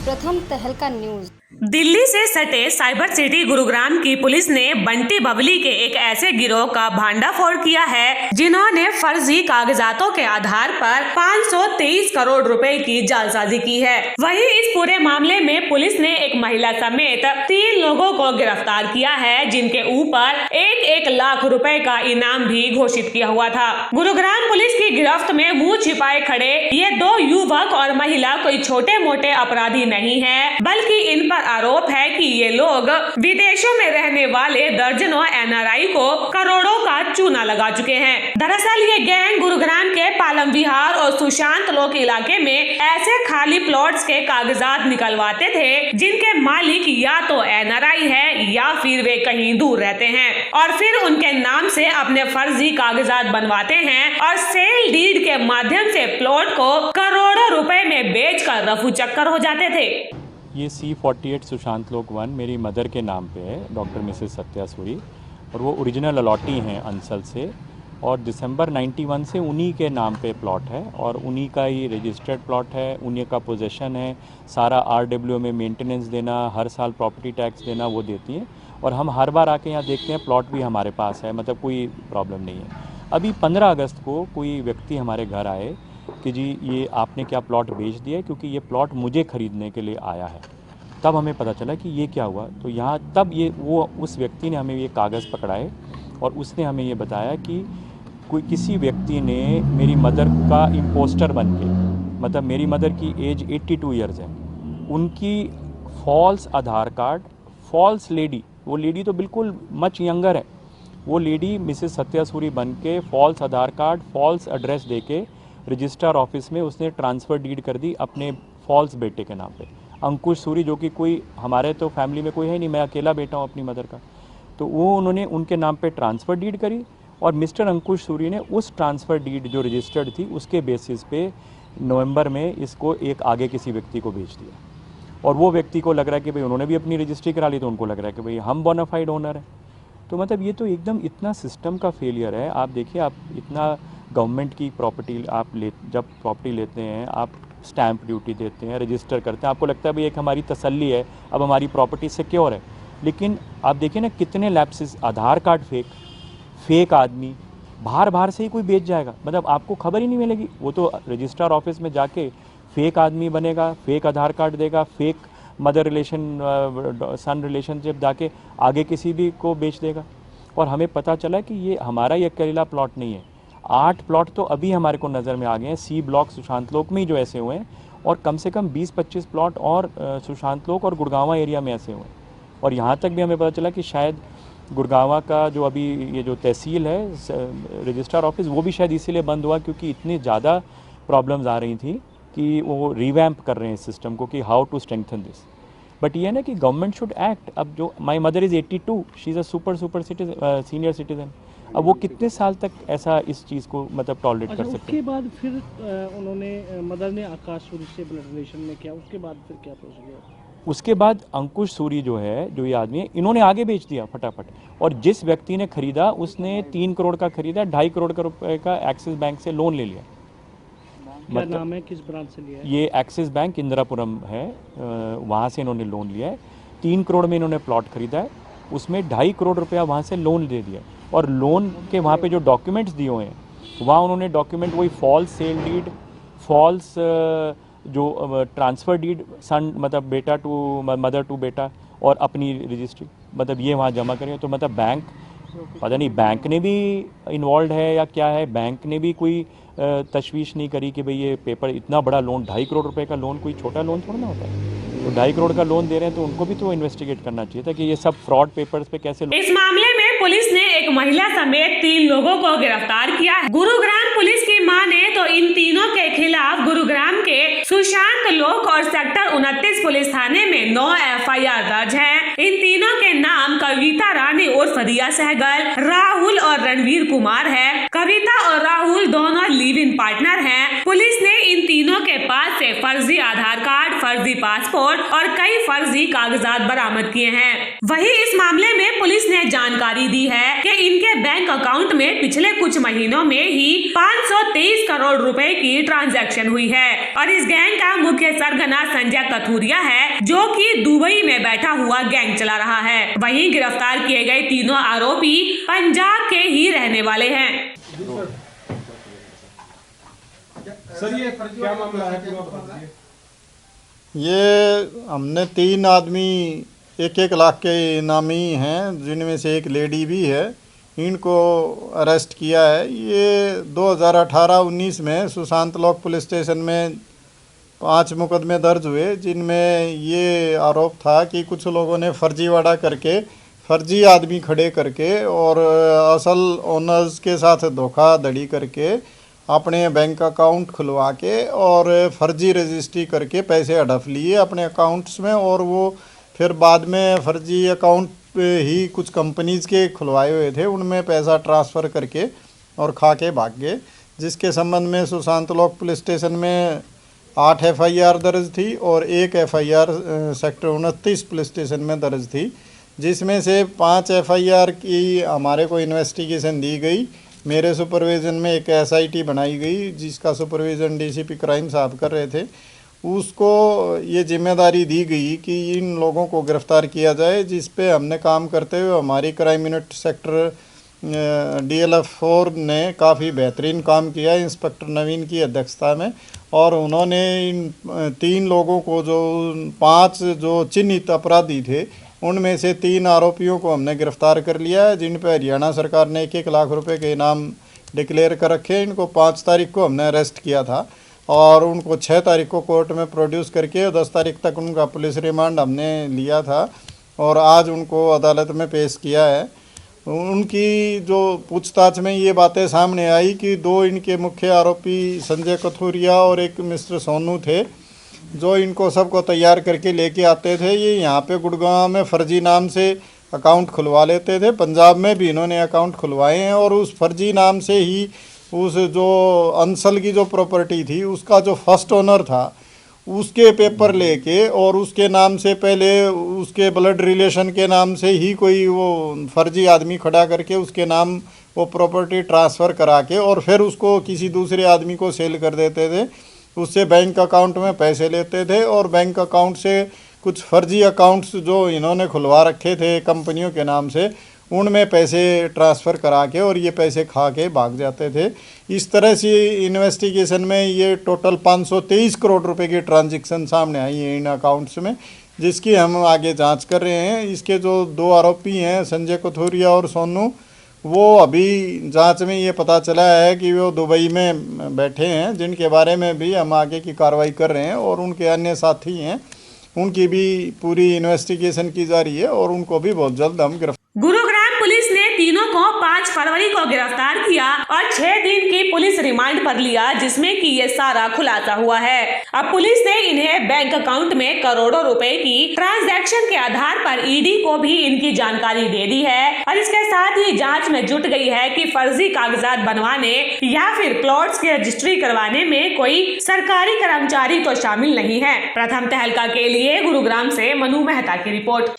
प्रथम तहलका न्यूज। दिल्ली से सटे साइबर सिटी गुरुग्राम की पुलिस ने बंटी बबली के एक ऐसे गिरोह का भांडाफोड़ किया है जिन्होंने फर्जी कागजातों के आधार पर 523 करोड़ रुपए की जालसाजी की है। वहीं इस पूरे मामले में पुलिस ने एक महिला समेत 3 लोगों को गिरफ्तार किया है, जिनके ऊपर 1-1 लाख रुपए का इनाम भी घोषित किया हुआ था। गुरुग्राम पुलिस की गिरफ्त में मुंह छिपाए खड़े ये 2 युवक और महिला कोई छोटे मोटे अपराधी नहीं है, बल्कि इन पर आरोप है कि ये लोग विदेशों में रहने वाले दर्जनों NRI को करोड़ों का चूना लगा चुके हैं। दरअसल ये गैंग गुरुग्राम के पालम विहार और सुशांत लोक इलाके में ऐसे खाली प्लॉट्स के कागजात निकलवाते थे जिनके मालिक या तो NRI है या फिर वे कहीं दूर रहते हैं, और फिर उनके नाम से अपने फर्जी कागजात बनवाते हैं और सेल डीड के माध्यम से प्लॉट को करोड़ों रुपए में बेचकर रफू चक्कर हो जाते थे। ये C48 सुशांत लोक 1 मेरी मदर के नाम पे है, डॉक्टर मिसेस सत्या सूरी, और वो ओरिजिनल अलॉटी हैं अंसल से, और दिसंबर 91 से उन्हीं के नाम पे प्लॉट है और उन्हीं का ही रजिस्टर्ड प्लॉट है, उन्हीं का पोजेशन है। सारा RWO में मेंटेनेंस देना, हर साल प्रॉपर्टी टैक्स देना वो देती हैं, और हम हर बार आके यहाँ देखते हैं प्लॉट भी हमारे पास है, मतलब कोई प्रॉब्लम नहीं है। अभी 15 अगस्त को कोई व्यक्ति हमारे घर आए कि जी ये आपने क्या प्लॉट बेच दिया है, क्योंकि ये प्लॉट मुझे ख़रीदने के लिए आया है। तब हमें पता चला कि ये क्या हुआ, तो यहाँ तब ये वो उस व्यक्ति ने हमें ये कागज़ पकड़ाए और उसने हमें ये बताया कि कोई किसी व्यक्ति ने मेरी मदर का इम्पोस्टर बन के, मतलब मेरी मदर की एज 82 ईयर्स है, उनकी फॉल्स आधार कार्ड, फॉल्स लेडी, वो लेडी तो बिल्कुल मच यंगर है, वो लेडी मिसेस सत्या सूरी बन के फॉल्स आधार कार्ड, फॉल्स एड्रेस दे के रजिस्ट्रार ऑफिस में उसने ट्रांसफ़र डीड कर दी अपने फॉल्स बेटे के नाम पे, अंकुश सूरी, जो कि कोई हमारे तो फैमिली में कोई है नहीं, मैं अकेला बेटा हूँ अपनी मदर का। तो वो उन्होंने उनके नाम पे ट्रांसफ़र डीड करी और मिस्टर अंकुश सूरी ने उस ट्रांसफ़र डीड जो रजिस्टर्ड थी उसके बेसिस पे नवंबर में इसको एक आगे किसी व्यक्ति को भेज दिया, और वो व्यक्ति को लग रहा है कि भाई उन्होंने भी अपनी रजिस्ट्री करा ली, तो उनको लग रहा है कि भाई हम बोनाफाइड ओनर हैं। तो मतलब ये तो एकदम इतना सिस्टम का फेलियर है। आप देखिए, आप इतना गवर्नमेंट की प्रॉपर्टी आप जब प्रॉपर्टी लेते हैं, आप स्टैंप ड्यूटी देते हैं, रजिस्टर करते हैं, आपको लगता है भाई एक हमारी तसल्ली है, अब हमारी प्रॉपर्टी सिक्योर है। लेकिन आप देखिए ना कितने लैप्सेस, आधार कार्ड फेक आदमी बाहर से ही कोई बेच जाएगा, मतलब आपको खबर ही नहीं मिलेगी। वो तो रजिस्ट्रार ऑफिस में जाके फेक आदमी बनेगा, फेक आधार कार्ड देगा, फेक मदर रिलेशन सन रिलेशनशिप जाके आगे किसी भी को बेच देगा। और हमें पता चला कि ये हमारा ये अकेला प्लॉट नहीं है, 8 प्लॉट तो अभी हमारे को नज़र में आ गए हैं C ब्लॉक सुशांत लोक में ही जो ऐसे हुए हैं, और कम से कम 20-25 प्लॉट और सुशांत लोक और गुड़गांवा एरिया में ऐसे हुए हैं। और यहाँ तक भी हमें पता चला कि शायद गुड़गांवा का जो अभी ये जो तहसील है रजिस्ट्रार ऑफिस, वो भी शायद इसीलिए बंद हुआ क्योंकि इतनी ज़्यादा प्रॉब्लम्स आ रही थी कि वो रिवैम्प कर रहे हैं इस सिस्टम को कि how to strengthen this. But ये है ना कि गवर्नमेंट शुड एक्ट। अब जो my mother is 82, she is a super citizen, senior citizen, अब वो कितने साल तक ऐसा इस चीज़ को मतलब टॉलरेट कर सकते हैं। उसके बाद फिर उन्होंने मदर ने आकाश सूरी से ब्लड रिलेशन में किया, उसके बाद फिर क्या प्रोसीजर? उसके बाद अंकुश सूरी जो है, जो ये आदमी है, इन्होंने आगे बेच दिया फटाफट, और जिस व्यक्ति ने खरीदा उसने 3 करोड़ का खरीदा, 2.5 करोड़ का रुपए का एक्सिस बैंक से लोन ले लिया। क्या नाम है, किस ब्रांच से लिया है? ये एक्सिस बैंक इंदिरापुरम है, वहाँ से इन्होंने लोन लिया है। 3 करोड़ में इन्होंने प्लॉट खरीदा है, उसमें 2.5 करोड़ रुपया वहाँ से लोन दे दिया, और लोन के वहाँ पे जो डॉक्यूमेंट्स दिए हुए हैं, वहाँ उन्होंने डॉक्यूमेंट वही फॉल्स सेल डीड, फॉल्स जो ट्रांसफ़र डीड, सन मतलब बेटा टू मदर टू बेटा, और अपनी रजिस्ट्री, मतलब ये वहाँ जमा करें। तो मतलब बैंक, पता नहीं बैंक ने भी इन्वॉल्व है या क्या है, बैंक ने भी कोई तशवीश नहीं करी कि भाई ये पेपर इतना बड़ा लोन, 2.5 करोड़ रुपए का लोन कोई छोटा लोन थोड़ा ना होता है। तो 2.5 करोड़ का लोन दे रहे हैं तो उनको भी तो इन्वेस्टिगेट करना चाहिए था कि ये सब फ्रॉड पेपर्स पे कैसे। इस मामले में पुलिस ने एक महिला समेत 3 लोगों को गिरफ्तार किया है। गुरुग्राम पुलिस की माने तो इन तीनों के खिलाफ गुरुग्राम के सुशांत लोक और सेक्टर 29 पुलिस थाने में 9 FIR दर्ज है। इन तीनों के नाम कविता रानी उर्फ रिया सहगल, राहुल और रणवीर कुमार है। कविता और राहुल दोनों लिव इन पार्टनर हैं। पुलिस ने इन तीनों के पास से फर्जी आधार कार्ड, फर्जी पासपोर्ट और कई फर्जी कागजात बरामद किए हैं। वहीं इस मामले में पुलिस ने जानकारी दी है कि इनके बैंक अकाउंट में पिछले कुछ महीनों में ही 523 करोड़ रुपए की ट्रांजैक्शन हुई है और इस गैंग का मुख्य सरगना संजय कथुरिया है, जो कि दुबई में बैठा हुआ गैंग चला रहा है। वहीं गिरफ्तार किए गए तीनों आरोपी पंजाब के ही रहने वाले हैं। सर ये क्या मामला है पूरा बता दीजिए। ये हमने 3 आदमी 1-1 लाख के इनामी हैं, जिनमें से एक लेडी भी है, इनको अरेस्ट किया है। ये 2018-19 में सुशांत लॉक पुलिस स्टेशन में 5 मुकदमे दर्ज हुए, जिनमें ये आरोप था कि कुछ लोगों ने फर्जीवाड़ा करके, फर्जी आदमी खड़े करके और असल ओनर्स के साथ धोखाधड़ी करके अपने बैंक अकाउंट खुलवा के और फर्जी रजिस्ट्री करके पैसे हड़प लिए अपने अकाउंट्स में, और वो फिर बाद में फर्जी अकाउंट ही कुछ कंपनीज़ के खुलवाए हुए थे, उनमें पैसा ट्रांसफ़र करके और खा के भाग गए। जिसके संबंध में सुशांत लॉक पुलिस स्टेशन में 8 FIR दर्ज थी और 1 FIR सेक्टर 29 पुलिस स्टेशन में दर्ज थी, जिसमें से 5 FIR की हमारे को इन्वेस्टिगेशन दी गई। मेरे सुपरविज़न में एक SIT बनाई गई, जिसका सुपरविज़न DCP क्राइम साहब कर रहे थे। उसको ये जिम्मेदारी दी गई कि इन लोगों को गिरफ़्तार किया जाए, जिस पे हमने काम करते हुए हमारी क्राइम यूनिट सेक्टर DLF 4 ने काफ़ी बेहतरीन काम किया इंस्पेक्टर नवीन की अध्यक्षता में, और उन्होंने इन 3 लोगों को, जो 5 जो चिन्हित अपराधी थे, उनमें से 3 आरोपियों को हमने गिरफ़्तार कर लिया है, जिन पर हरियाणा सरकार ने 1-1 लाख रुपए के इनाम डिक्लेयर कर रखे। इनको 5 तारीख को हमने अरेस्ट किया था और उनको 6 तारीख को कोर्ट में प्रोड्यूस करके 10 तारीख तक उनका पुलिस रिमांड हमने लिया था और आज उनको अदालत में पेश किया है। उनकी जो पूछताछ में ये बातें सामने आई कि 2 इनके मुख्य आरोपी संजय कथुरिया और एक मिस्टर सोनू थे, जो इनको सबको तैयार करके लेके आते थे। ये यहाँ पे गुड़गांव में फर्जी नाम से अकाउंट खुलवा लेते थे, पंजाब में भी इन्होंने अकाउंट खुलवाए हैं, और उस फर्जी नाम से ही उस जो अंसल की जो प्रॉपर्टी थी, उसका जो फर्स्ट ओनर था, उसके पेपर लेके और उसके नाम से पहले उसके ब्लड रिलेशन के नाम से ही कोई वो फर्जी आदमी खड़ा करके उसके नाम वो प्रॉपर्टी ट्रांसफ़र करा के और फिर उसको किसी दूसरे आदमी को सेल कर देते थे। उससे बैंक अकाउंट में पैसे लेते थे और बैंक अकाउंट से कुछ फर्जी अकाउंट्स जो इन्होंने खुलवा रखे थे कंपनियों के नाम से, उनमें पैसे ट्रांसफ़र करा के और ये पैसे खा के भाग जाते थे। इस तरह से इन्वेस्टिगेशन में ये टोटल 523 करोड़ रुपए की ट्रांजैक्शन सामने आई है इन अकाउंट्स में, जिसकी हम आगे जांच कर रहे हैं। इसके जो 2 आरोपी हैं संजय कथुरिया और सोनू, वो अभी जांच में ये पता चला है कि वो दुबई में बैठे हैं, जिनके बारे में भी हम आगे की कार्रवाई कर रहे हैं, और उनके अन्य साथी हैं, उनकी भी पूरी इन्वेस्टिगेशन की जा रही है और उनको भी बहुत जल्द हम गिरफ्तार। गुरुग्राम पुलिस ने तीनों को 5 फरवरी को गिरफ्तार किया और 6 दिन की पुलिस रिमांड पर लिया, जिसमें कि ये सारा खुलासा हुआ है। अब पुलिस ने इन्हें बैंक अकाउंट में करोड़ों रुपए की ट्रांजैक्शन के आधार पर ED को भी इनकी जानकारी दे दी है और इसके साथ ही जांच में जुट गई है कि फर्जी कागजात बनवाने या फिर प्लॉट्स की रजिस्ट्री करवाने में कोई सरकारी कर्मचारी तो शामिल नहीं है। प्रथम तहलका के लिए गुरुग्राम से मनु मेहता की रिपोर्ट।